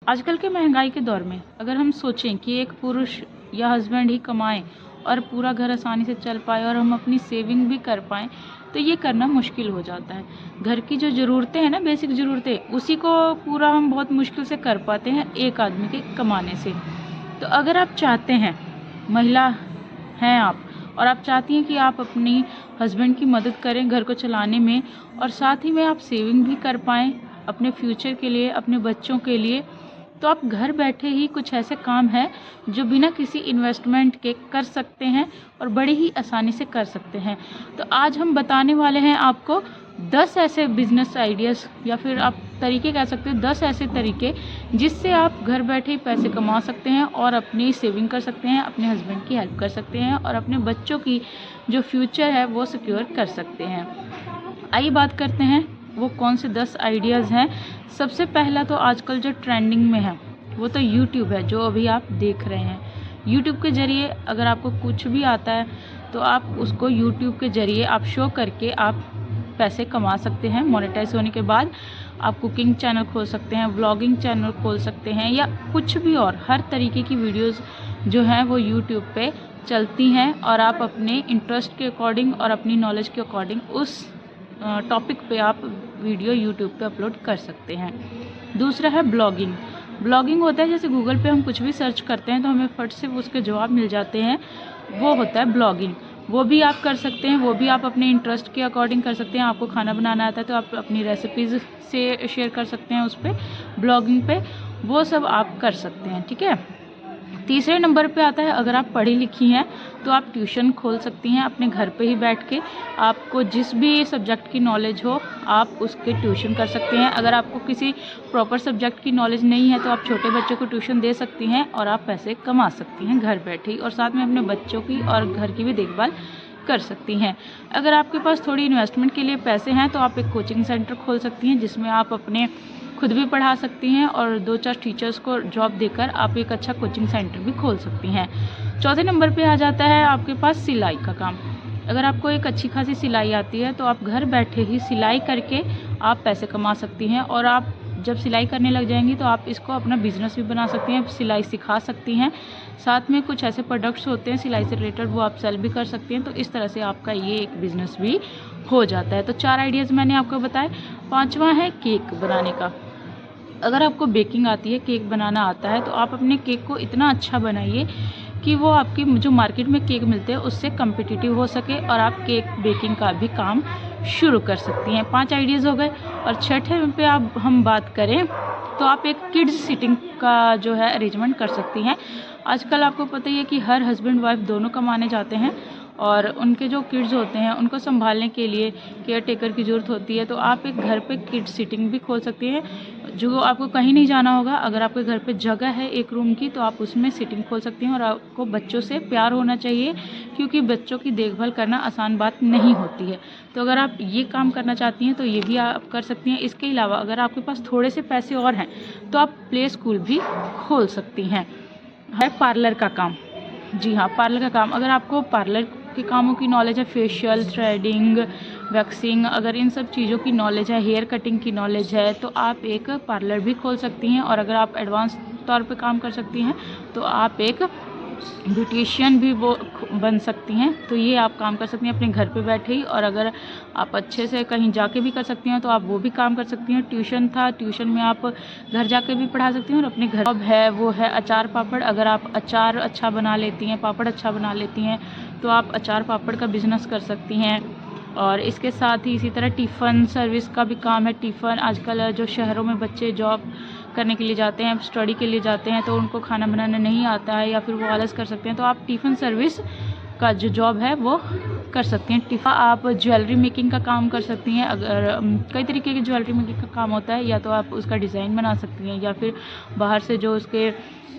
आजकल के महंगाई के दौर में अगर हम सोचें कि एक पुरुष या हस्बैंड ही कमाएं और पूरा घर आसानी से चल पाए और हम अपनी सेविंग भी कर पाएँ, तो ये करना मुश्किल हो जाता है। घर की जो ज़रूरतें हैं ना, बेसिक ज़रूरतें, उसी को पूरा हम बहुत मुश्किल से कर पाते हैं एक आदमी के कमाने से। तो अगर आप चाहते हैं, महिला हैं आप, और आप चाहती हैं कि आप अपनी हस्बैंड की मदद करें घर को चलाने में और साथ ही में आप सेविंग भी कर पाएँ अपने फ्यूचर के लिए, अपने बच्चों के लिए, तो आप घर बैठे ही कुछ ऐसे काम हैं जो बिना किसी इन्वेस्टमेंट के कर सकते हैं और बड़ी ही आसानी से कर सकते हैं। तो आज हम बताने वाले हैं आपको 10 ऐसे बिजनेस आइडियाज़, या फिर आप तरीके कह सकते हो, 10 ऐसे तरीके जिससे आप घर बैठे ही पैसे कमा सकते हैं और अपनी सेविंग कर सकते हैं, अपने हस्बैंड की हेल्प कर सकते हैं और अपने बच्चों की जो फ्यूचर है वो सिक्योर कर सकते हैं। आइए बात करते हैं वो कौन से 10 आइडियाज़ हैं। सबसे पहला तो आजकल जो ट्रेंडिंग में है वो तो यूट्यूब है, जो अभी आप देख रहे हैं। यूट्यूब के ज़रिए अगर आपको कुछ भी आता है तो आप उसको यूट्यूब के ज़रिए आप शो करके आप पैसे कमा सकते हैं। मोनेटाइज होने के बाद आप कुकिंग चैनल खोल सकते हैं, व्लॉगिंग चैनल खोल सकते हैं, या कुछ भी और हर तरीके की वीडियोज़ जो हैं वो यूट्यूब पे चलती हैं और आप अपने इंटरेस्ट के अकॉर्डिंग और अपनी नॉलेज के अकॉर्डिंग उस टॉपिक पे आप वीडियो यूट्यूब पे अपलोड कर सकते हैं। दूसरा है ब्लॉगिंग। ब्लॉगिंग होता है जैसे गूगल पे हम कुछ भी सर्च करते हैं तो हमें फट से उसके जवाब मिल जाते हैं, वो होता है ब्लॉगिंग। वो भी आप कर सकते हैं, वो भी आप अपने इंटरेस्ट के अकॉर्डिंग कर सकते हैं। आपको खाना बनाना आता है तो आप अपनी रेसिपीज़ से शेयर कर सकते हैं उस पर, ब्लॉगिंग पे, वो सब आप कर सकते हैं। ठीक है। तीसरे नंबर पे आता है, अगर आप पढ़ी लिखी हैं तो आप ट्यूशन खोल सकती हैं अपने घर पे ही बैठ के। आपको जिस भी सब्जेक्ट की नॉलेज हो आप उसके ट्यूशन कर सकते हैं। अगर आपको किसी प्रॉपर सब्जेक्ट की नॉलेज नहीं है तो आप छोटे बच्चों को ट्यूशन दे सकती हैं और आप पैसे कमा सकती हैं घर बैठे ही, और साथ में अपने बच्चों की और घर की भी देखभाल कर सकती हैं। अगर आपके पास थोड़ी इन्वेस्टमेंट के लिए पैसे हैं तो आप एक कोचिंग सेंटर खोल सकती हैं जिसमें आप अपने खुद भी पढ़ा सकती हैं और 2-4 टीचर्स को जॉब देकर आप एक अच्छा कोचिंग सेंटर भी खोल सकती हैं। चौथे नंबर पे आ जाता है आपके पास सिलाई का काम। अगर आपको एक अच्छी खासी सिलाई आती है तो आप घर बैठे ही सिलाई करके आप पैसे कमा सकती हैं, और आप जब सिलाई करने लग जाएंगी तो आप इसको अपना बिजनेस भी बना सकती हैं, सिलाई सिखा सकती हैं। साथ में कुछ ऐसे प्रोडक्ट्स होते हैं सिलाई से रिलेटेड, वो आप सेल भी कर सकती हैं। तो इस तरह से आपका ये एक बिज़नेस भी हो जाता है। तो 4 आइडियाज़ मैंने आपको बताए। 5वां है केक बनाने का। अगर आपको बेकिंग आती है, केक बनाना आता है, तो आप अपने केक को इतना अच्छा बनाइए कि वो आपकी जो मार्केट में केक मिलते हैं उससे कम्पिटिटिव हो सके और आप केक बेकिंग का भी काम शुरू कर सकती हैं। 5 आइडियाज़ हो गए। और छठे पे आप हम बात करें तो आप एक किड्स सिटिंग का जो है अरेंजमेंट कर सकती हैं। आजकल आपको पता ही है कि हर हस्बैंड वाइफ दोनों कमाने जाते हैं और उनके जो किड्स होते हैं उनको संभालने के लिए केयर टेकर की ज़रूरत होती है। तो आप एक घर पे किड्स सिटिंग भी खोल सकती हैं, जो आपको कहीं नहीं जाना होगा। अगर आपके घर पे जगह है एक रूम की तो आप उसमें सिटिंग खोल सकती हैं, और आपको बच्चों से प्यार होना चाहिए क्योंकि बच्चों की देखभाल करना आसान बात नहीं होती है। तो अगर आप ये काम करना चाहती हैं तो ये भी आप कर सकती हैं। इसके अलावा अगर आपके पास थोड़े से पैसे और हैं तो आप प्ले स्कूल भी खोल सकती हैं। है पार्लर का काम। जी हाँ, पार्लर का काम। अगर आपको पार्लर के कामों की नॉलेज है, फेशियल, थ्रेडिंग, वैक्सिंग, अगर इन सब चीज़ों की नॉलेज है, हेयर कटिंग की नॉलेज है, तो आप एक पार्लर भी खोल सकती हैं। और अगर आप एडवांस तौर पे काम कर सकती हैं तो आप एक ब्यूटिशियन भी वो बन सकती हैं। तो ये आप काम कर सकती हैं अपने घर पे बैठे ही। और अगर आप अच्छे से कहीं जाके भी कर सकती हैं तो आप वो भी काम कर सकती हैं। ट्यूशन था, ट्यूशन में आप घर जाके भी पढ़ा सकती हैं। और अपने घर जॉब है वो है अचार पापड़। अगर आप अचार अच्छा बना लेती हैं, पापड़ अच्छा बना लेती हैं, तो आप अचार पापड़ का बिज़नेस कर सकती हैं। और इसके साथ ही इसी तरह टिफ़न सर्विस का भी काम है। टिफ़न आजकल जो शहरों में बच्चे जॉब करने के लिए जाते हैं, स्टडी के लिए जाते हैं, तो उनको खाना बनाना नहीं आता है या फिर वो आलस कर सकते हैं, तो आप टिफ़िन सर्विस का जो जॉब है वो कर सकती हैं। टिफ़ा आप ज्वेलरी मेकिंग का काम कर सकती हैं। अगर कई तरीके की ज्वेलरी मेकिंग का काम होता है, या तो आप उसका डिज़ाइन बना सकती हैं या फिर बाहर से जो उसके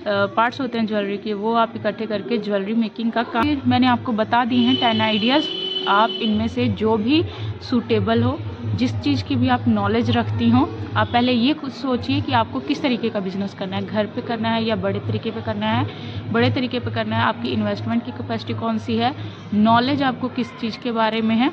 पार्ट्स होते हैं ज्वेलरी के वो आप इकट्ठे करके ज्वेलरी मेकिंग का काम। मैंने आपको बता दी हैं 10 आइडियाज़। आप इनमें से जो भी सूटेबल हो, जिस चीज़ की भी आप नॉलेज रखती हों, आप पहले ये कुछ सोचिए कि आपको किस तरीके का बिज़नेस करना है, घर पे करना है या बड़े तरीके पे करना है। बड़े तरीके पे करना है, आपकी इन्वेस्टमेंट की कैपेसिटी कौन सी है, नॉलेज आपको किस चीज़ के बारे में है,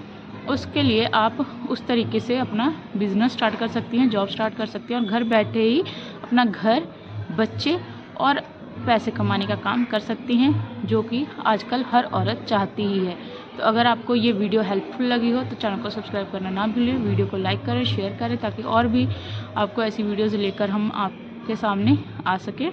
उसके लिए आप उस तरीके से अपना बिज़नेस स्टार्ट कर सकती हैं, जॉब स्टार्ट कर सकती हैं और घर बैठे ही अपना घर बच्चे और पैसे कमाने का काम कर सकती हैं, जो कि आजकल हर औरत चाहती ही है। तो अगर आपको ये वीडियो हेल्पफुल लगी हो तो चैनल को सब्सक्राइब करना ना भूलें, वीडियो को लाइक करें, शेयर करें, ताकि और भी आपको ऐसी वीडियोस लेकर हम आपके सामने आ सकें।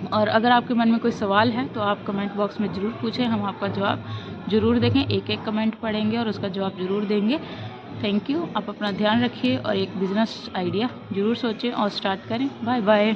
और अगर आपके मन में कोई सवाल है तो आप कमेंट बॉक्स में ज़रूर पूछें, हम आपका जवाब ज़रूर देखें, एक एक कमेंट पढ़ेंगे और उसका जवाब ज़रूर देंगे। Thank you. आप अपना ध्यान रखिए और एक बिज़नेस आइडिया ज़रूर सोचें और स्टार्ट करें। Bye bye.